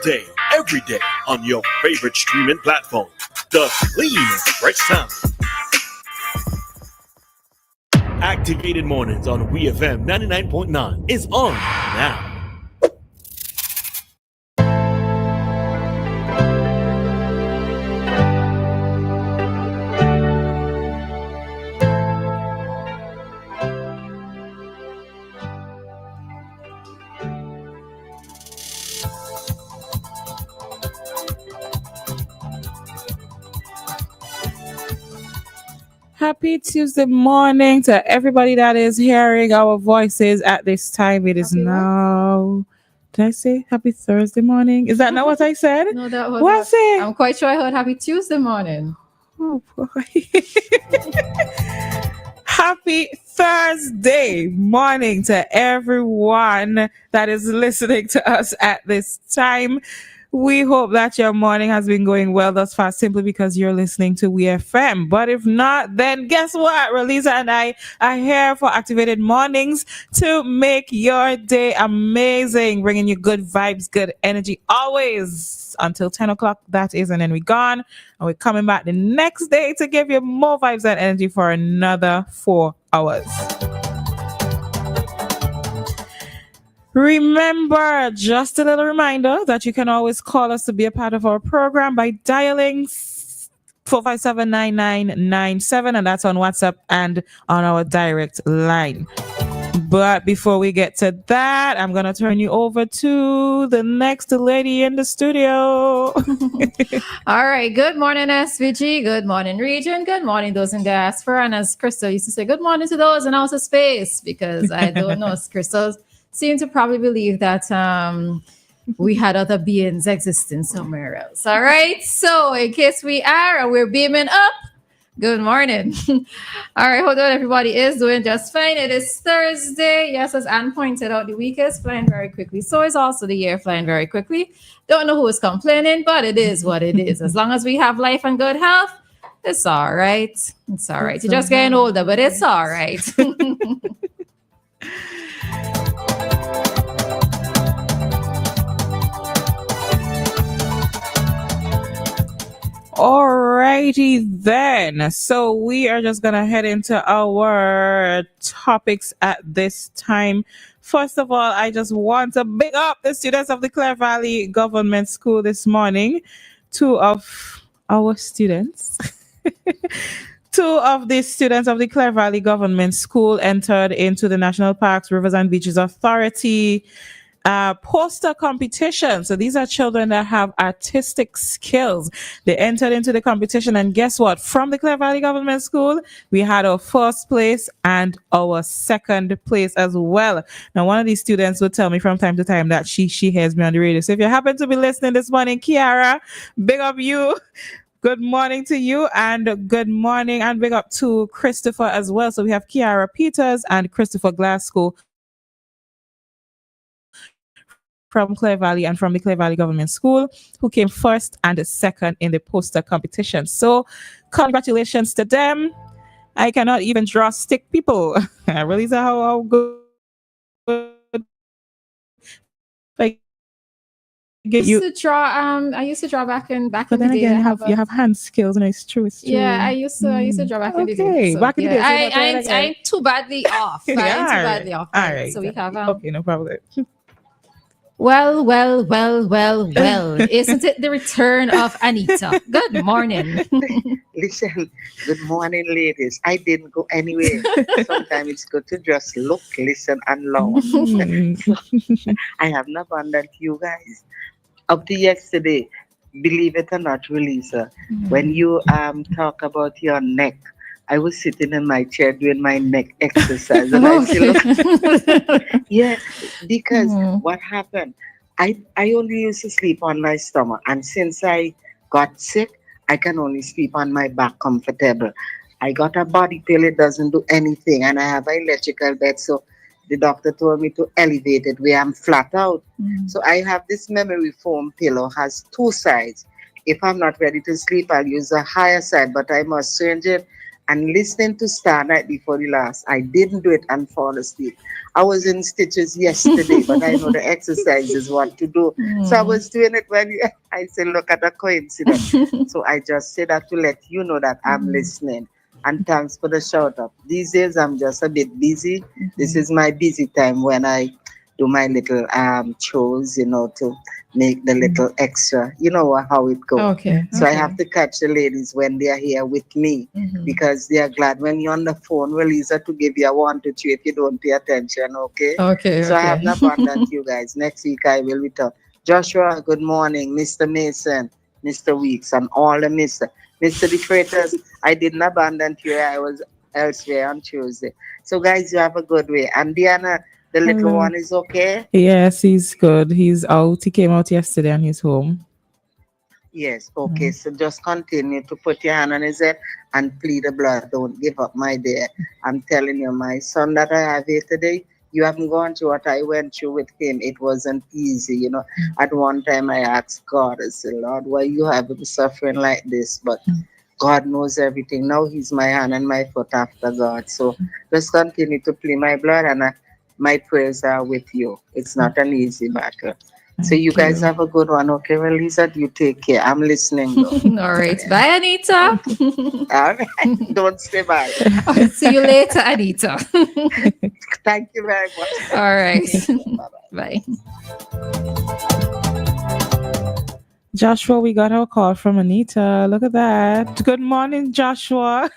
day, every day on your favorite streaming platform. The clean and fresh sound. Activated Mornings on WEFM 99.9 is on now. Happy Tuesday morning to everybody that is hearing our voices at this time. It is now. Did I say happy Thursday morning? Is that not what I said? No, that was What's it? I'm quite sure I heard happy Tuesday morning. Oh boy. Happy Thursday morning to everyone that is listening to us at this time. We hope that your morning has been going well thus far simply because you're listening to WEFM. But if not, then guess what? Roleza and I are here for Activated Mornings to make your day amazing, bringing you good vibes, good energy always until 10 o'clock. That is, and then we're gone. And we're coming back the next day to give you more vibes and energy for another 4 hours. Remember, just a little reminder that you can always call us to be a part of our program by dialing 457-9997, and that's on WhatsApp and on our direct line. But before we get to that, I'm going to turn you over to the next lady in the studio. All right. Good morning, SVG. Good morning, region. Good morning, those in diaspora. And as Crystal used to say, good morning to those in outer space, because I don't know, Crystal seem to probably believe that we had other beings existing somewhere else. All right. So in case we are, and we're beaming up, good morning. All right. Hold on. Everybody is doing just fine. It is Thursday. Yes, as Anne pointed out, the week is flying very quickly. So is also the year flying very quickly. Don't know who is complaining, but it is what it is. As long as we have life and good health, it's all right. It's all right. You're just getting older, but it's all right. Alrighty then. So we are just going to head into our topics at this time. First of all, I just want to big up the students of the Clare Valley Government School this morning. Two of our students. Two of the students of the Clare Valley Government School entered into the National Parks, Rivers and Beaches Authority poster competition. So these are children that have artistic skills. They entered into the competition, and guess what? From the Clare Valley Government School, we had our first place and our second place as well. Now, one of these students would tell me from time to time that she hears me on the radio. So if you happen to be listening this morning, Kiara, big up you. Good morning to you, and good morning and big up to Christopher as well. So we have Kiara Peters and Christopher Glasgow from Clare Valley and from the Clare Valley Government School, who came first and second in the poster competition. So congratulations to them. I cannot even draw stick, people. I really say how good. I used to draw back in the day. Again, you have hand skills, and it's true. Yeah, I used to draw back in the day. So, back in the day. I'm too badly off. I'm too badly off. All right. So we have okay, no problem. Well. Isn't it the return of Anita? Good morning. Listen, good morning, ladies. I didn't go anywhere. Sometimes it's good to just look, listen, and learn. I have not abandoned you guys. Up to yesterday, believe it or not, Roleza, when you talk about your neck, I was sitting in my chair doing my neck exercise, and I still yeah, because what happened? I only used to sleep on my stomach, and since I got sick, I can only sleep on my back comfortable. I got a body pill, it doesn't do anything, and I have an electrical bed, so the doctor told me to elevate it where I'm flat out. So I have this memory foam pillow, has two sides. If I'm not ready to sleep, I'll use the higher side, but I must change it. and listening to Star Night before the last. I didn't do it and fall asleep. I was in stitches yesterday, but I know the exercise is what to do. So I was doing it when I said, look at the coincidence. So I just say that to let you know that I'm listening. And thanks for the shout out. These days I'm just a bit busy. This is my busy time when I do my little chores, to make the little extra. You know how it goes. Okay. So I have to catch the ladies when they are here with me because they are glad when you're on the phone, Roleza, to give you a 1 to 3 if you don't pay attention, okay? Okay. So I have an abundant you guys. Next week I will return. Joshua, good morning. Mr. Mason, Mr. Weeks, and all the Mr. The Freighters. I didn't abandon you. I was elsewhere on Tuesday. So guys, you have a good way. And Dianna, the little Hello. one is okay? Yes, he's good. He's out. He came out yesterday and he's home. Yes, okay. So just continue to put your hand on his head and plead the blood. Don't give up, my dear. I'm telling you, my son that I have here today, you haven't gone through what I went through with him. It wasn't easy, At one time I asked God, I said, Lord, why you have him suffering like this? But God knows everything. Now he's my hand and my foot after God. So just continue to plead my blood and my prayers are with you. It's not an easy matter. So you guys have a good one, okay? Roleza, you take care. I'm listening though. All right. Bye, Anita. All right. Don't stay by. See you later, Anita. Thank you very much. All right. Bye-bye. Bye. Joshua, we got our call from Anita. Look at that. Good morning, Joshua.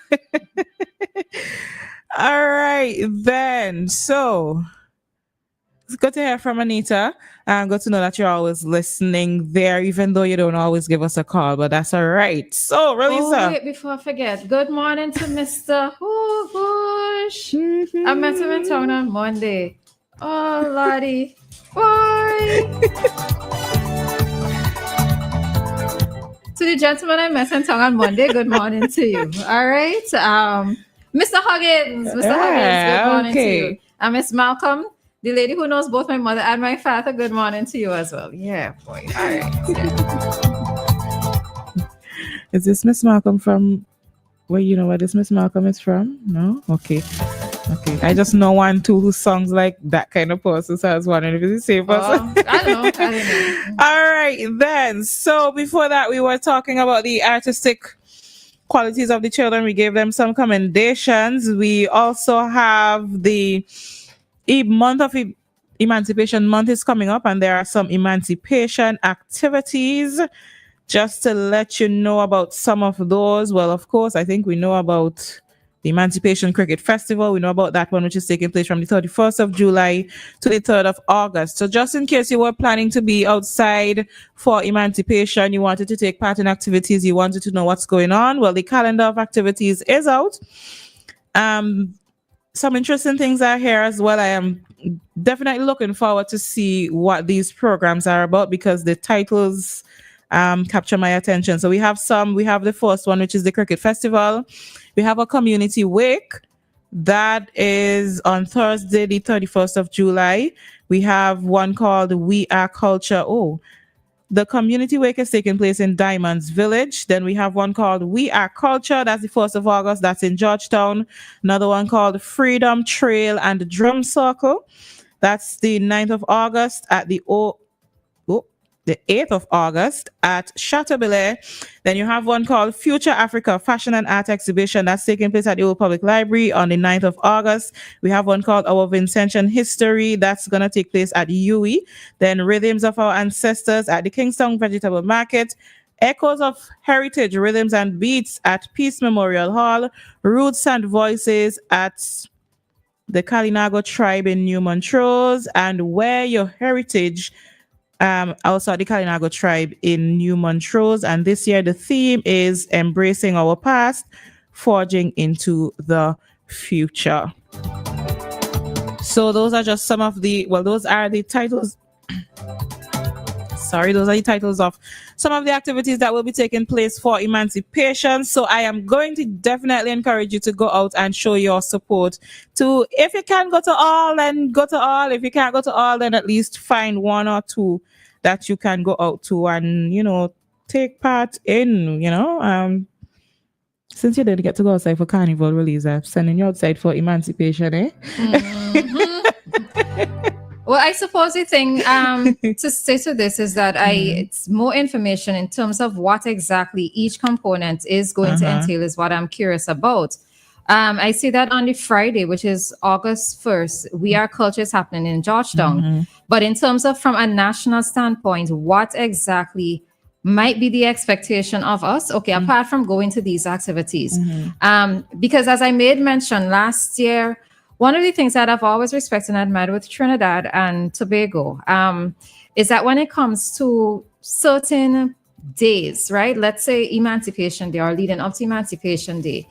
All right, then. So it's good to hear from Anita. And good to know that you're always listening there, even though you don't always give us a call, but that's all right. So, Roleza. Oh, wait, before I forget. Good morning to Mr. Bush. I met him in town on Monday. Oh, Lottie. Bye. To the gentleman I met in town on Monday, good morning to you. All right. Mr. Huggins. Mr. Huggins, good morning to you. And Miss Malcolm, the lady who knows both my mother and my father, good morning to you as well. Yeah, boy. All right. Yeah. Is this Miss Malcolm from where you know where this Miss Malcolm is from? No? Okay. I just know one, two who songs like that kind of person. So I was wondering if it's the same person. I don't know. All right, then. So before that, we were talking about the artistic qualities of the children. We gave them some commendations. We also have the month of Emancipation Month is coming up, and there are some emancipation activities. Just to let you know about some of those. Well, of course, I think we know about the Emancipation Cricket Festival. We know about that one, which is taking place from the 31st of July to the 3rd of August. So just in case you were planning to be outside for Emancipation, you wanted to take part in activities, you wanted to know what's going on, well, the calendar of activities is out. Some interesting things are here as well. I am definitely looking forward to see what these programs are about because the titles capture my attention. So we have the first one, which is the Cricket Festival. We have a community wake that is on Thursday, the 31st of July. We have one called We Are Culture. Oh, the community wake is taking place in Diamonds Village. Then we have one called We Are Culture. That's the 1st of August. That's in Georgetown. Another one called Freedom Trail and Drum Circle. That's the 9th of August at the 8th of August at Chateaubriand. Then you have one called Future Africa Fashion and Art Exhibition. That's taking place at the Old Public Library on the 9th of August. We have one called Our Vincentian History. That's going to take place at UE. Then Rhythms of Our Ancestors at the Kingstown Vegetable Market. Echoes of Heritage, Rhythms and Beats at Peace Memorial Hall. Roots and Voices at the Kalinago Tribe in New Montrose. And Where Your Heritage also at the Kalinago Tribe in New Montrose. And this year the theme is Embracing Our Past, Forging into the Future. So those are just some of those are the titles. Those are the titles of some of the activities that will be taking place for Emancipation. So I am going to definitely encourage you to go out and show your support to, if you can go to all, then go to all. If you can't go to all, then at least find one or two that you can go out to and, take part in, Since you didn't get to go outside for Carnival, Roleza, sending you outside for Emancipation, eh? Well, I suppose the thing to say to this is that it's more information in terms of what exactly each component is going to entail is what I'm curious about. I see that on the Friday, which is August 1st, We Are Culture is happening in Georgetown. But in terms of from a national standpoint, what exactly might be the expectation of us, okay, apart from going to these activities? Because as I made mention last year, one of the things that I've always respected and admired with Trinidad and Tobago is that when it comes to certain days, right? Let's say Emancipation Day or leading up to Emancipation Day,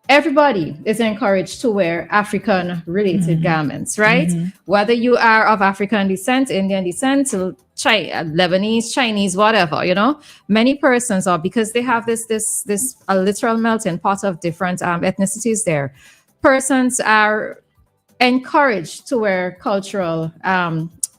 everybody is encouraged to wear African-related garments, right? Whether you are of African descent, Indian descent, Lebanese, Chinese, whatever, you know, many persons are, because they have this a literal melting pot of different ethnicities there. Persons are encouraged to wear cultural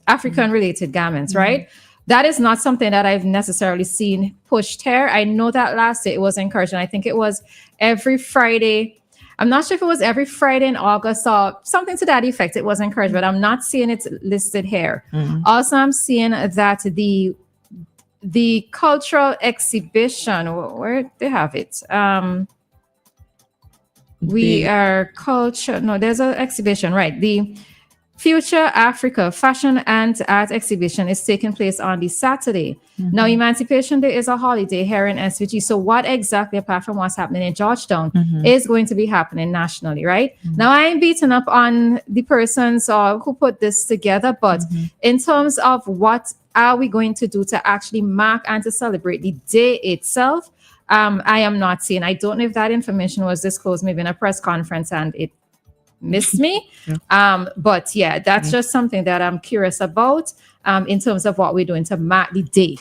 African-related garments, right? That is not something that I've necessarily seen pushed here. I know that last year it was encouraged, and I think it was every Friday. I'm not sure if it was every Friday in August or something to that effect. It was encouraged, but I'm not seeing it listed here. Also, I'm seeing that the cultural exhibition, where they have it. We Are Culture. No, there's an exhibition, right? The Future Africa Fashion and Art Exhibition is taking place on the Saturday. Now, Emancipation Day is a holiday here in SVG. So what exactly, apart from what's happening in Georgetown, is going to be happening nationally, right? Now, I ain't beating up on the persons who put this together, but in terms of what are we going to do to actually mark and to celebrate the day itself, I am not seeing. I don't know if that information was disclosed maybe in a press conference and it missed me. But yeah, that's just something that I'm curious about in terms of what we're doing to mark the day.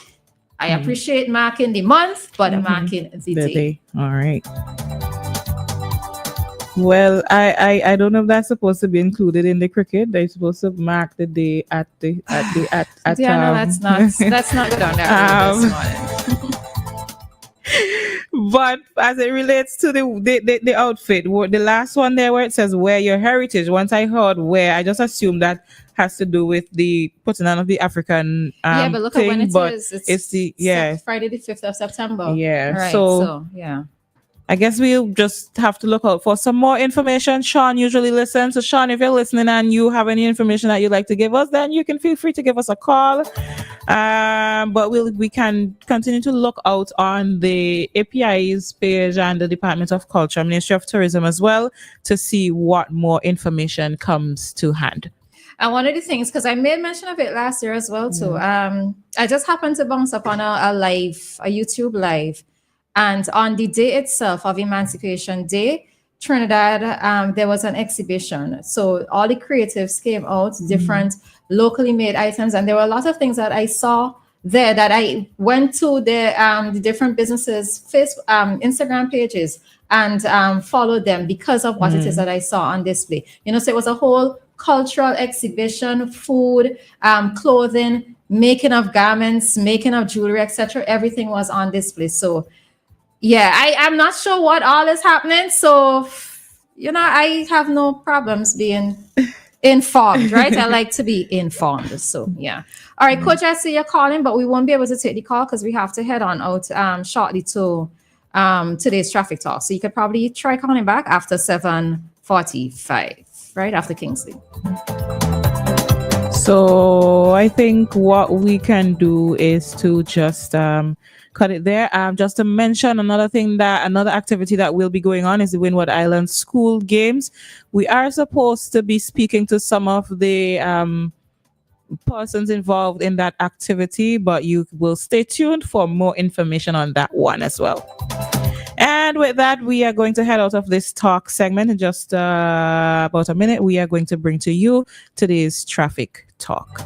I appreciate marking the month, but marking the day. All right. Well, I don't know if that's supposed to be included in the cricket. They're supposed to mark the day at Dianna, that's not good on that this morning. But as it relates to the outfit, the last one there where it says wear your heritage, once I heard wear, I just assumed that has to do with the putting on of the African but look thing, at when it but is. It's Friday the 5th of September. Yeah. Right, So yeah. I guess we'll just have to look out for some more information. Sean usually listens. So Sean, if you're listening and you have any information that you'd like to give us, then you can feel free to give us a call. But we can continue to look out on the API's page and the Department of Culture, Ministry of Tourism as well, to see what more information comes to hand. And one of the things, because I made mention of it last year as well too, I just happened to bounce up on a YouTube live. And on the day itself of Emancipation Day, Trinidad, there was an exhibition. So all the creatives came out, different locally made items. And there were a lot of things that I saw there that I went to the different businesses' Instagram pages and followed them because of what it is that I saw on display. You know, so it was a whole cultural exhibition, food, clothing, making of garments, making of jewelry, etc. Everything was on display. So yeah, I'm not sure what all is happening. So, you know, I have no problems being informed, right? I like to be informed. So, yeah. All right, Coach, I see you're calling, but we won't be able to take the call because we have to head on out shortly to today's traffic talk. So you could probably try calling back after 7:45, right? After Kingsley. So I think what we can do is to just cut it there. Just to mention another activity that will be going on is the Windward Island School Games. We are supposed to be speaking to some of the persons involved in that activity, but you will stay tuned for more information on that one as well. And with that, we are going to head out of this talk segment in just about a minute. We are going to bring to you today's traffic talk.